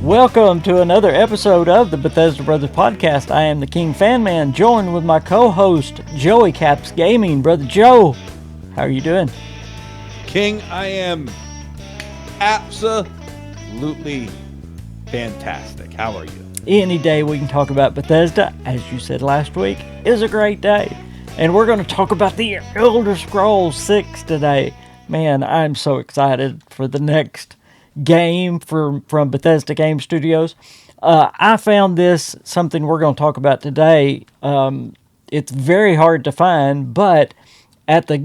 Welcome to another episode of the Bethesda Brothers Podcast. I am the KingFanMan, joined with my co-host, Joey Caps Gaming. Brother Joe, how are you doing? King, I am absolutely fantastic. How are you? Any day we can talk about Bethesda, as you said last week, is a great day. And we're going to talk about the Elder Scrolls 6 today. Man, I'm so excited for the next game from Bethesda Game Studios. I found this something we're going to talk about today. It's very hard to find, but at the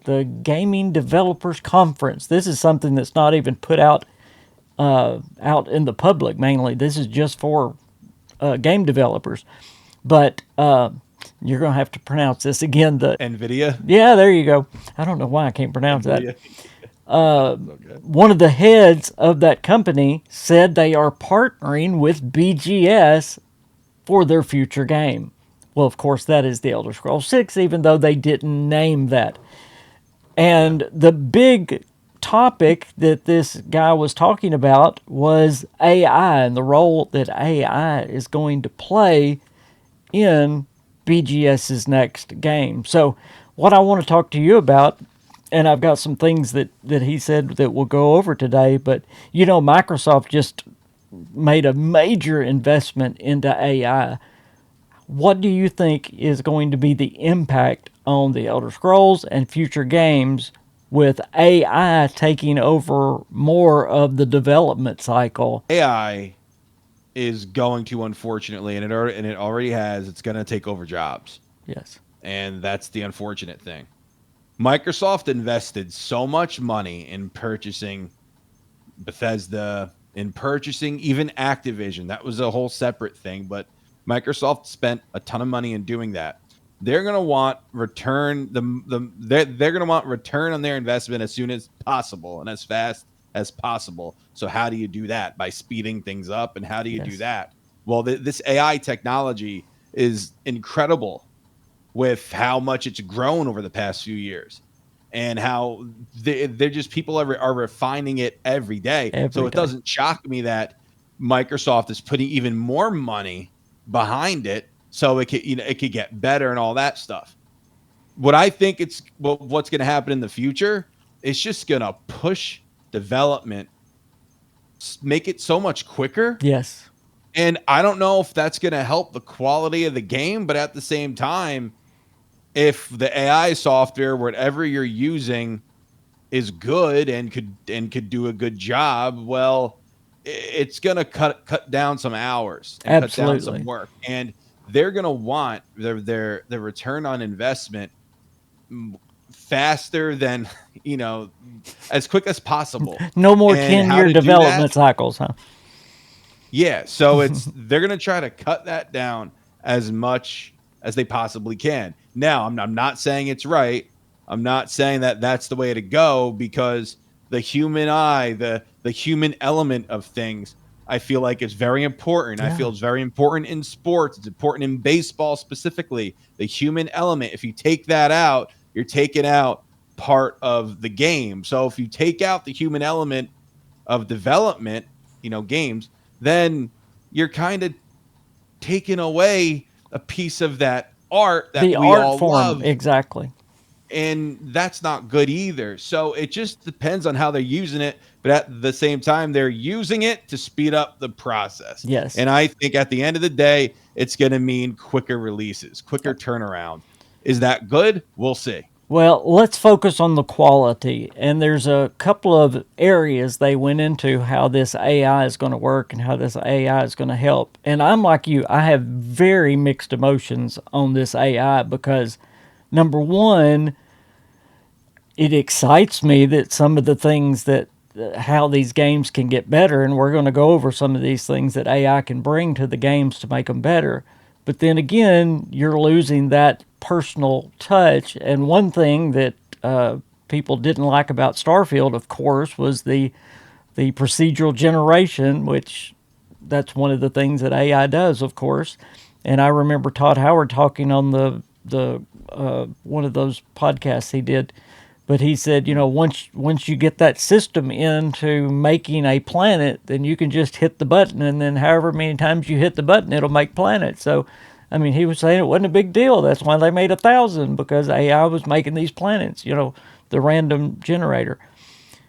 the Gaming Developers Conference, this is something that's not even put out in the public. Mainly, this is just for game developers. But you're going to have to pronounce this again. The Nvidia. Yeah, there you go. I don't know why I can't pronounce Nvidia. that. One of the heads of that company said they are partnering with BGS for their future game. Well, of course, that is the Elder Scrolls 6, even though they didn't name that. And the big topic that this guy was talking about was AI and the role that AI is going to play in BGS's next game. So what I want to talk to you about, and I've got some things that he said that we'll go over today, but you know, Microsoft just made a major investment into AI. What do you think is going to be the impact on the Elder Scrolls and future games with AI taking over more of the development cycle? AI is going to, unfortunately, and it already has, it's going to take over jobs. Yes. And that's the unfortunate thing. Microsoft invested so much money in purchasing Bethesda, in purchasing even Activision. That was a whole separate thing, but Microsoft spent a ton of money in doing that. They're going to want return they're going to want return on their investment as soon as possible and as fast as possible. So how do you do that? By speeding things up. And how do you do that? Well, this AI technology is incredible with how much it's grown over the past few years and how they're just people are refining it every day. So it doesn't shock me that Microsoft is putting even more money behind it so it could get better and all that stuff. What I think what's going to happen in the future, it's just going to push development, make it so much quicker. Yes. And I don't know if that's going to help the quality of the game, but at the same time, if the AI software, whatever you're using, is good and could do a good job, well, it's going to cut down some hours and cut down some work. And they're going to want their return on investment faster than, as quick as possible. No more 10-year development cycles, huh? Yeah, so they're going to try to cut that down as much as they possibly can. Now, I'm not saying it's right. I'm not saying that that's the way to go, because the human eye, the human element of things, I feel like it's very important. Yeah. I feel it's very important in sports. It's important in baseball specifically. The human element, if you take that out, you're taking out part of the game. So if you take out the human element of development, games, then you're kind of taking away a piece of that art that we all love. Exactly. And that's not good either. So it just depends on how they're using it. But at the same time, they're using it to speed up the process. Yes. And I think at the end of the day, it's going to mean quicker releases, quicker turnaround. Is that good? We'll see. Well, let's focus on the quality. And there's a couple of areas they went into how this AI is going to work and how this AI is going to help. And I'm like you, I have very mixed emotions on this AI because, number one, it excites me that some of the things how these games can get better, and we're going to go over some of these things that AI can bring to the games to make them better. But then again, you're losing that personal touch. And one thing that people didn't like about Starfield, of course, was the procedural generation, which that's one of the things that AI does, of course. And I remember Todd Howard talking on the one of those podcasts he did But he said, once you get that system into making a planet, then you can just hit the button, and then however many times you hit the button, it'll make planets. So, I mean, he was saying it wasn't a big deal. That's why they made 1,000, because AI was making these planets. The random generator.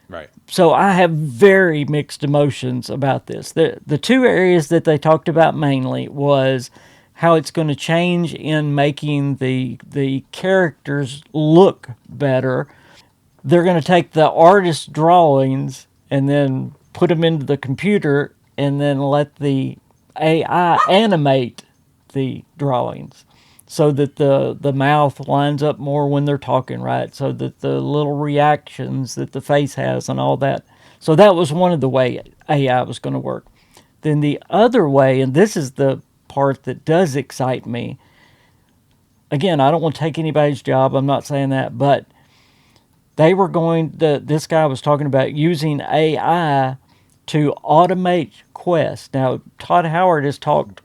Right. So I have very mixed emotions about this. The two areas that they talked about mainly was how it's going to change in making the characters look better. They're going to take the artist's drawings and then put them into the computer and then let the AI animate the drawings so that the mouth lines up more when they're talking, right? So that the little reactions that the face has and all that. So that was one of the way AI was going to work. Then the other way, and this is the part that does excite me. Again, I don't want to take anybody's job. I'm not saying that, but this guy was talking about using AI to automate quests. Now, Todd Howard has talked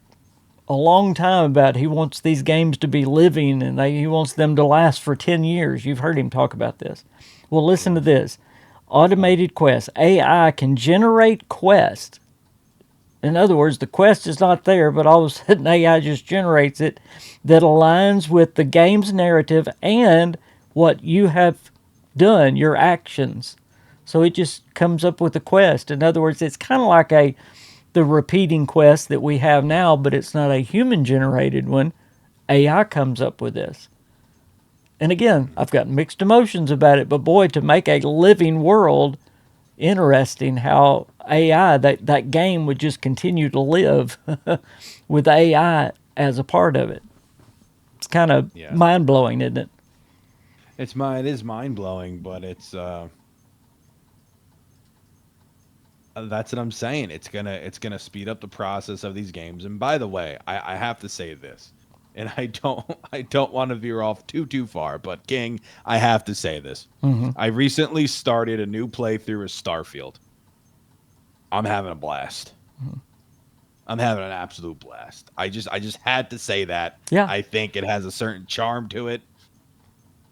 a long time about he wants these games to be living, and he wants them to last for 10 years. You've heard him talk about this. Well, listen to this. Automated quests. AI can generate quests. In other words, the quest is not there, but all of a sudden AI just generates it that aligns with the game's narrative and what you have done, your actions. So it just comes up with a quest. In other words, it's kind of like the repeating quest that we have now, but it's not a human generated one. AI comes up with this. And again, I've got mixed emotions about it, but boy, to make a living world interesting, how AI, that game would just continue to live with AI as a part of it. It's kind of Yeah. mind blowing, isn't it? It is mind blowing, but that's what I'm saying. It's gonna speed up the process of these games. And by the way, I have to say this, and I don't want to veer off too far, but King, I have to say this. Mm-hmm. I recently started a new playthrough of Starfield. I'm having a blast. I'm having an absolute blast. I just had to say that. Yeah. I think it has a certain charm to it.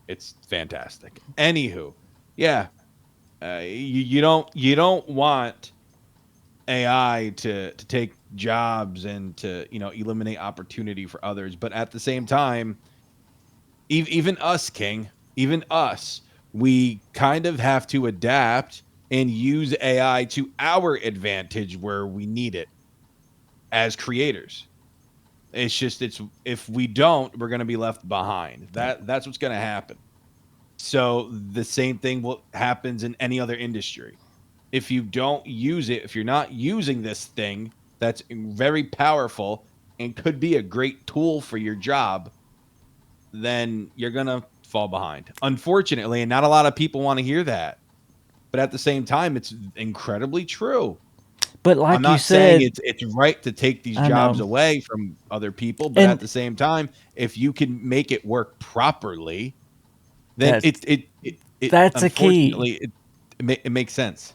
It's fantastic. Anywho, yeah, you don't want AI to take jobs and to eliminate opportunity for others, but at the same time, even us, King, even us, we kind of have to adapt and use AI to our advantage where we need it as creators. It's if we don't, we're going to be left behind. That's what's going to happen. So the same thing will happens in any other industry. If you don't use it, if you're not using this thing that's very powerful and could be a great tool for your job, then you're going to fall behind. Unfortunately, and not a lot of people want to hear that. But at the same time, it's incredibly true. But I'm like you not saying said, it's right to take these I jobs know. away from other people, but at And the same time, if you can make it work properly, then that's it that's a key. unfortunately it makes sense.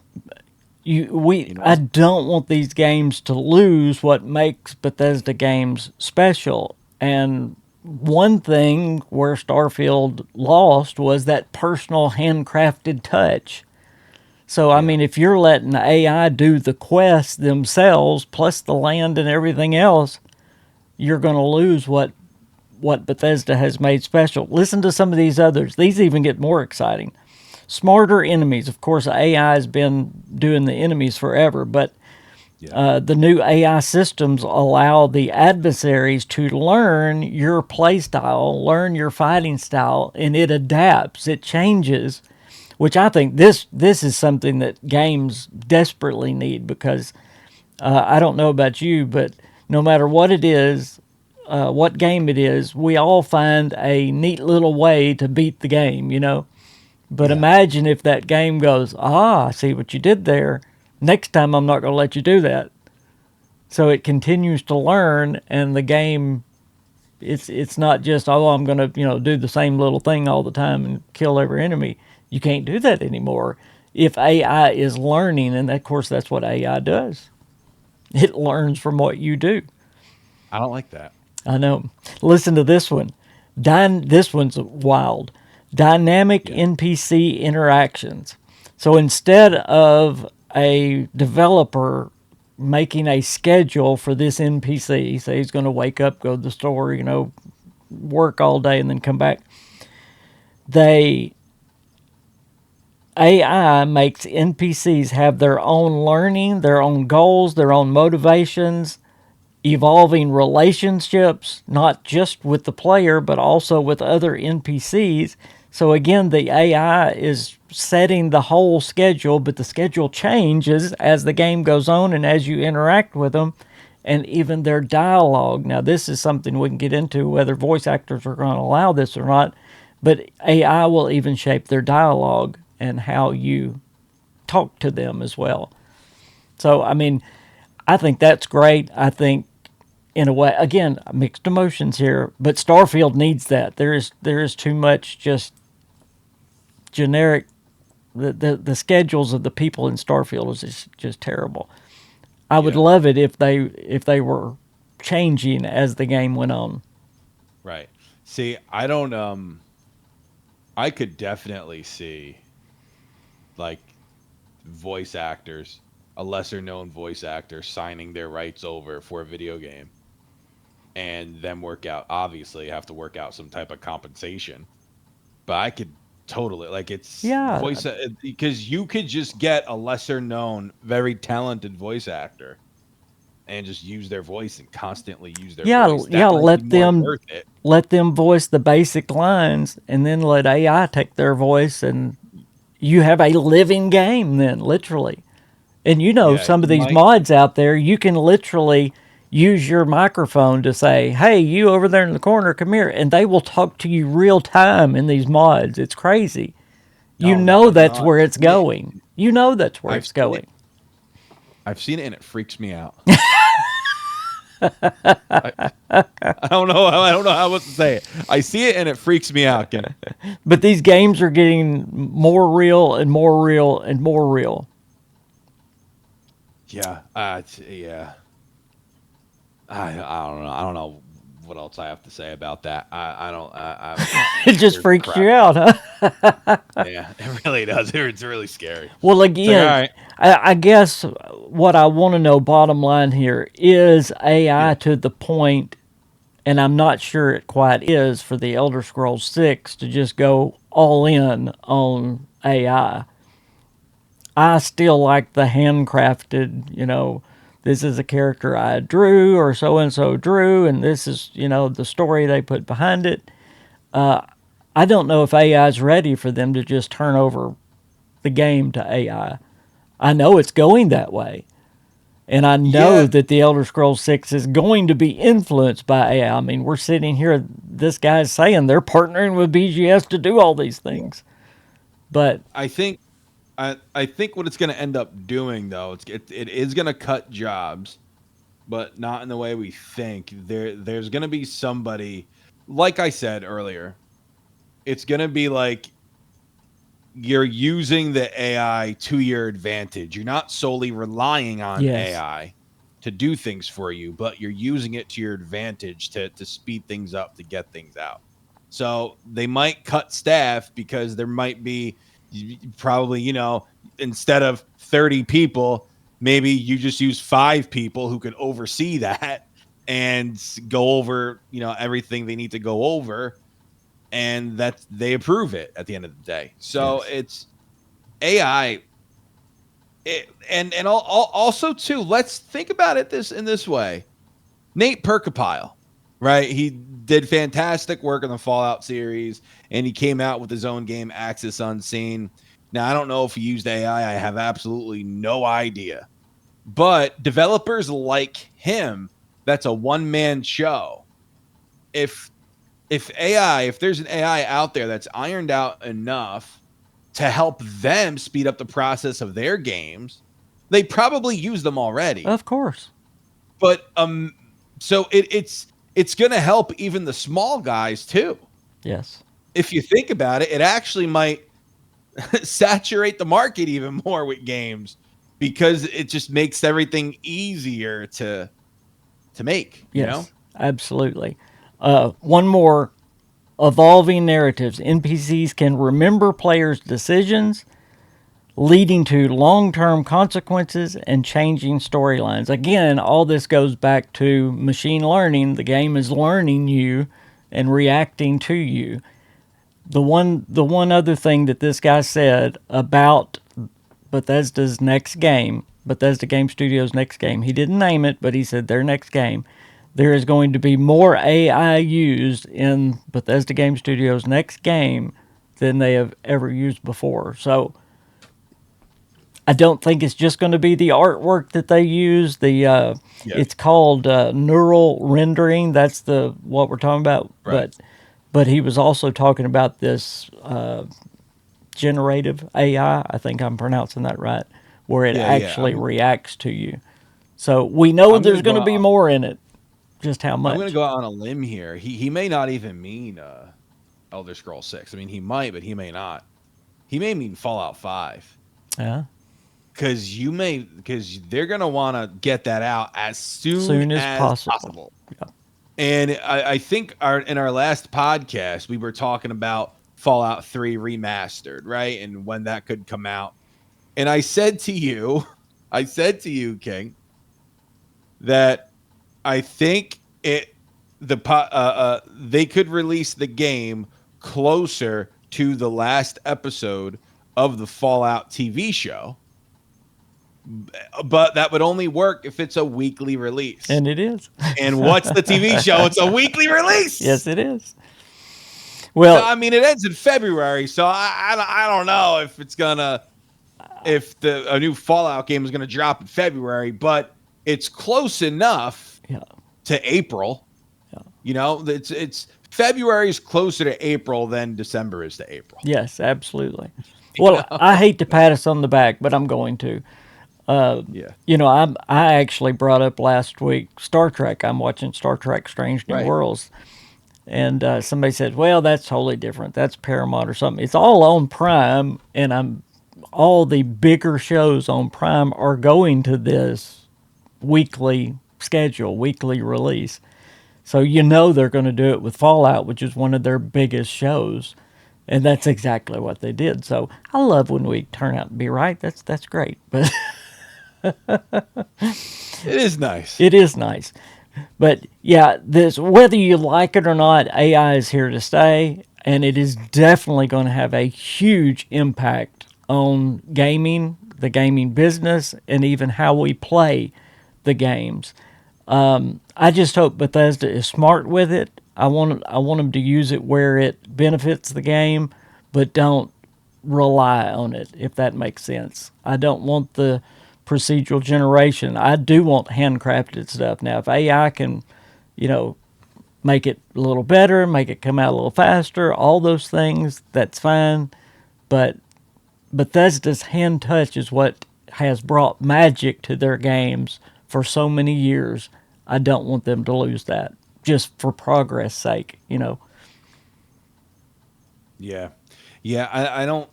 You know, I don't want these games to lose what makes Bethesda games special. And one thing where Starfield lost was that personal handcrafted touch. So I yeah, mean, if you're letting AI do the quests themselves plus the land and everything else, you're going to lose what Bethesda has made special. Listen to some of these others. These even get more exciting. Smarter enemies. Of course, AI has been doing the enemies forever, but yeah, the new AI systems allow the adversaries to learn your play style, learn your fighting style, and it adapts, it changes, which I think this is something that games desperately need because I don't know about you, but no matter what it is, what game it is, we all find a neat little way to beat the game. But yeah. imagine if that game goes, I see what you did there. Next time I'm not going to let you do that. So it continues to learn, and the game, it's not just, I'm going to do the same little thing all the time and kill every enemy. You can't do that anymore. If AI is learning, and of course that's what AI does, it learns from what you do. I don't like that. I know. Listen to this one. This one's wild. Dynamic Yeah. NPC interactions. So instead of a developer making a schedule for this NPC, say he's going to wake up, go to the store, work all day, and then come back, they AI makes NPCs have their own learning, their own goals, their own motivations, evolving relationships, not just with the player, but also with other NPCs. So again, the AI is setting the whole schedule, but the schedule changes as the game goes on and as you interact with them, and even their dialogue. Now, this is something we can get into whether voice actors are going to allow this or not, but AI will even shape their dialogue and how you talk to them as well. So, I mean, I think that's great. I think in a way, again, mixed emotions here, but Starfield needs that. There is too much just generic. The schedules of the people in Starfield is just terrible. I would Yeah. love it if they were changing as the game went on. Right. See, I don't I could definitely see like voice actors, a lesser known voice actor signing their rights over for a video game and then work out obviously have to work out some type of compensation. But I could totally like it's Yeah, voice because you could just get a lesser known, very talented voice actor and just use their voice and constantly use their yeah, voice. yeah. That might be more worth it. Let them voice the basic lines, and then let AI take their voice, and you have a living game. Then literally. And Yeah, some of you these might. mods out there, you can literally use your microphone to say, "Hey, you over there in the corner, come here," and they will talk to you real time in these mods. It's crazy. Oh no, That's no, where I've it's seen it. going. You know that's where I've it's seen it. going. I've seen it, and it freaks me out. I, I don't know. I don't know how else to say it. I see it, and it freaks me out. Ken. But these games are getting more real and more real and more real. Yeah, yeah. I don't know. I don't know what else I have to say about that. I don't. It just Scares the freaks crap you out of out, me. huh? Yeah, it really does. It's really scary. Well, It's like, all again, right. I guess what I want to know, bottom line here, is AI Yeah. to the point, and I'm not sure it quite is for the Elder Scrolls 6 to just go all in on AI. I still like the handcrafted, this is a character I drew or so and so drew, and this is, the story they put behind it. I don't know if AI is ready for them to just turn over the game to AI. I know it's going that way. And I know Yeah. that the Elder Scrolls 6 is going to be influenced by AI. I mean, we're sitting here, this guy's saying they're partnering with BGS to do all these things. But I think. I think what it's going to end up doing though, it is going to cut jobs, but not in the way we think. There's going to be somebody, like I said earlier, it's going to be like you're using the AI to your advantage. You're not solely relying on yes, AI to do things for you, but you're using it to your advantage to speed things up, to get things out. So they might cut staff because there might be probably, instead of 30 people, maybe you just use 5 people who can oversee that and go over, everything they need to go over, and that they approve it at the end of the day. So yes, it's AI, and also too. Let's think about it this way. Nate Perkapile, right? He did fantastic work on the Fallout series, and he came out with his own game, Axis Unseen. Now I don't know if he used AI. I have absolutely no idea. But developers like him, that's a one man show. If if there's an AI out there that's ironed out enough to help them speed up the process of their games, they probably use them already. of course. But so it's going to help even the small guys too. Yes, If you think about it, it actually might saturate the market even more with games because it just makes everything easier to make. yes, absolutely. One more evolving narratives. NPCs can remember players' decisions, leading to long-term consequences and changing storylines. Again, all this goes back to machine learning. The game is learning you and reacting to you. The one other thing that this guy said about Bethesda Game Studios' next game, he didn't name it, but he said their next game, there is going to be more AI used in Bethesda Game Studios' next game than they have ever used before. So I don't think it's just going to be the artwork that they use. Yeah. It's called neural rendering. That's the what we're talking about. Right. But he was also talking about this generative AI. I think I'm pronouncing that right, where it Yeah. Yeah. actually reacts to you. So we know I'm gonna there's go going to be out, more in it. Just how I'm gonna much? go out on a limb here. He may not even mean Elder Scrolls 6. I mean, he might, but he may not. He may mean Fallout 5. Yeah, Because they're gonna want to get that out as soon soon as as possible. possible. Yeah. And I think in our last podcast we were talking about Fallout 3 remastered, right? And when that could come out. And I said to you, I said to you, King, that I think they could release the game closer to the last episode of the Fallout TV show, but that would only work if it's a weekly release. And it is. And what's the TV show? It's a weekly release. Yes, it is. So Well, I mean, it ends in February. So I don't know if it's gonna if a new Fallout game is gonna drop in February, but it's close enough yeah, to April. yeah. You know, it's February is closer to April than December is to April. Yes, absolutely. Well, I hate to pat us on the back, but I'm going to. Yeah. I actually brought up last week Star Trek. I'm watching Star Trek: Strange New Right. Worlds, and somebody said, "Well, that's totally different. That's Paramount or something." It's all on Prime, and I'm all the bigger shows on Prime are going to this weekly schedule, weekly release. So they're going to do it with Fallout, which is one of their biggest shows, and that's exactly what they did. So I love when we turn out to be right. That's great, but It is nice. it is nice. But yeah, this whether you like it or not, AI is here to stay, and it is definitely going to have a huge impact on gaming, the gaming business, and even how we play the games. I just hope Bethesda is smart with it. I want them to use it where it benefits the game, but don't rely on it, if that makes sense. I don't want the procedural generation. I do want handcrafted stuff. Now, if AI can, you know, make it a little better, make it come out a little faster, all those things, that's fine. But Bethesda's hand touch is what has brought magic to their games for so many years. I don't want them to lose that just for progress sake. Yeah. Yeah. I don't.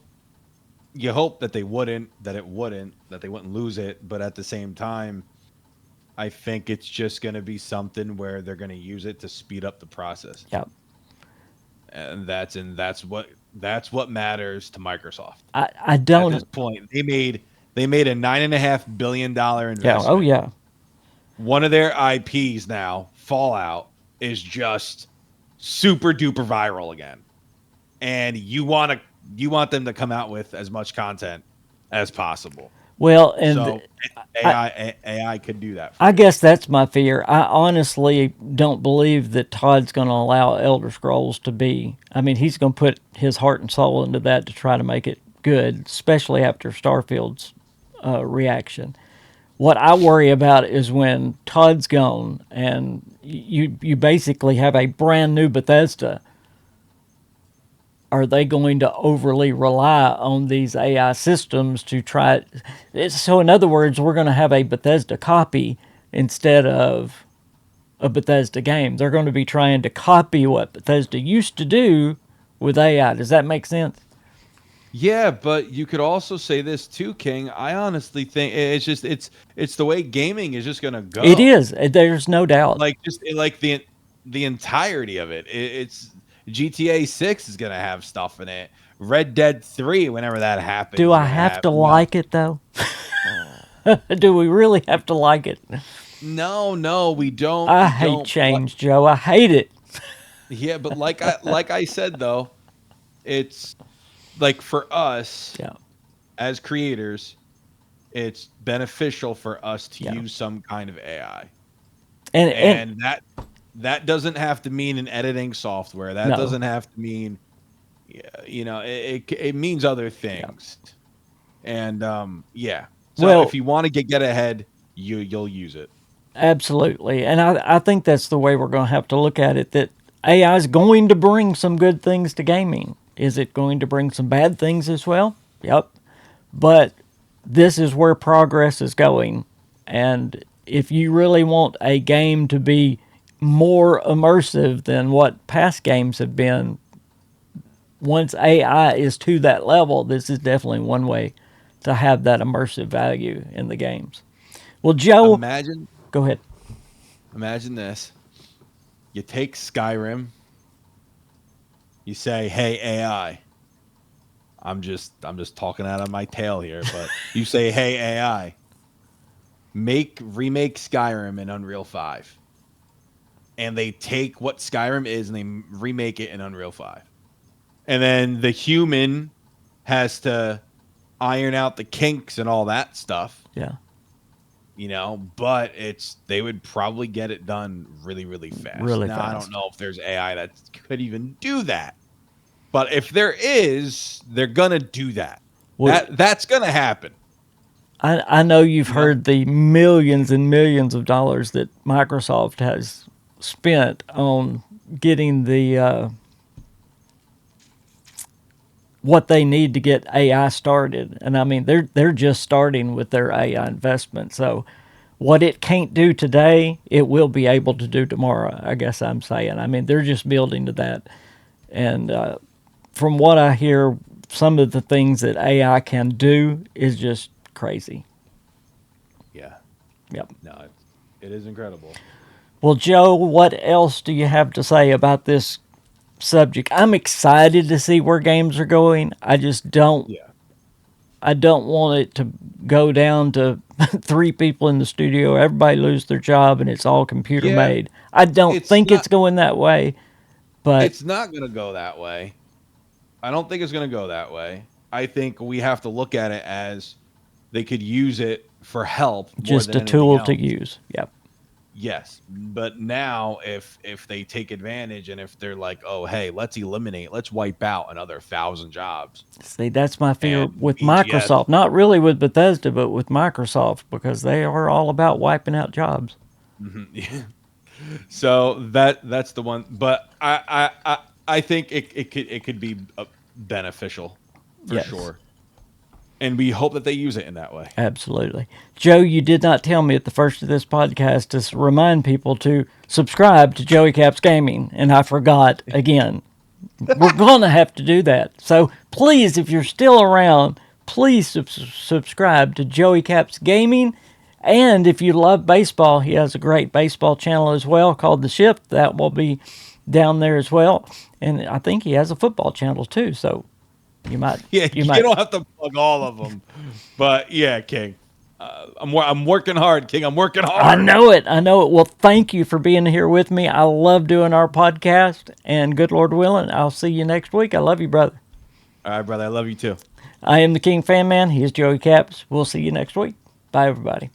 You hope that they wouldn't, that they wouldn't lose it. But at the same time, I think it's just going to be something where they're going to use it to speed up the process, Yeah. and that's what matters to Microsoft I at this don't. point. They made a $9.5 billion Yeah. Oh, investment. yeah. One of their IPs now, Fallout, is just super duper viral again, and you want them to come out with as much content as possible. Well, and So AI could do that I for you. guess that's my fear. I honestly don't believe that Todd's going to allow Elder Scrolls to be. I mean, he's going to put his heart and soul into that to try to make it good, especially after Starfield's reaction. What I worry about is when Todd's gone and you basically have a brand new Bethesda. Are they going to overly rely on these AI systems to try it? So, in other words, we're going to have a Bethesda copy instead of a Bethesda game. They're going to be trying to copy what Bethesda used to do with AI. Does that make sense? Yeah, but you could also say this too, King. I honestly think it's the way gaming is just gonna It go. is. There's no doubt. Like just like the entirety of it. It's GTA 6 is going to have stuff in it. Red Dead 3, whenever that happens, Do is I gonna have to you know, like it though? Do we really have to like it? no, we don't. I We hate don't. But change, Joe. I hate it. yeah, but like I said though, it's like for us Yeah, as creators, it's beneficial for us to yeah. use some kind of AI. And And that doesn't have to mean an editing software. That no, doesn't have to mean it means other yeah. things. And yeah. So if Well, you want to get ahead, you'll use it. absolutely. And I think that's the way we're going to have to look at it, that AI is going to bring some good things to gaming. Is it going to bring some bad things as well? Yep. But this is where progress is going. And if you really want a game to be more immersive than what past games have been, once AI is to that level, this is definitely one way to have that immersive value in the games. Well, Joe, Imagine go ahead. imagine this. You take Skyrim, you say, "Hey AI, I'm just talking out of my tail here, but you say, "Hey AI, remake Skyrim in Unreal 5." And they take what Skyrim is and they remake it in Unreal 5. And then the human has to iron out the kinks and all that stuff, Yeah, but they would probably get it done really, really fast. really Now, I don't fast. know if there's AI that could even do that. But if there is, they're gonna do that. Well, That's gonna happen. I know you've You know? heard the millions and millions of dollars that Microsoft has spent on getting the what they need to get AI started. And I mean, they're just starting with their AI investment. So what it can't do today, it will be able to do tomorrow. I guess I'm saying. I mean, they're just building to that. And from what I hear, some of the things that AI can do is just crazy. Yeah. Yep. No, it is incredible. Well, Joe, what else do you have to say about this subject? I'm excited to see where games are going. I just don't. Yeah. I don't want it to go down to three people in the studio, everybody lose their job, and it's all computer Yeah. made. I don't It's think not it's going that way, but it's not gonna go that way. I don't think it's gonna go that way. I think we have to look at it as they could use it for help more just than a anything tool to else. use. Yep. Yes, but now if they take advantage and if they're like, oh hey, let's wipe out another 1,000 jobs, See, that's my fear and with BGS, Microsoft. Not really with Bethesda, but with Microsoft because they are all about wiping out jobs. yeah. So that's the one. But I think it could be beneficial for Yes. sure, and we hope that they use it in that way. Absolutely. Joe, you did not tell me at the first of this podcast to remind people to subscribe to Joey Caps Gaming, and I forgot again. We're going to have to do that. So please, if you're still around, please subscribe to Joey Caps Gaming. And if you love baseball, he has a great baseball channel as well called The Shift. That will be down there as well. And I think he has a football channel too. So you might, Yeah, you you might. don't have to plug all of them, but yeah, King, I'm working hard, King. I'm working I hard. know it. I know it. Well, thank you for being here with me. I love doing our podcast. And good Lord willing, I'll see you next week. I love you, brother. All right, brother. I love you too. I am the King Fan Man. He is Joey Caps. We'll see you next week. Bye, everybody.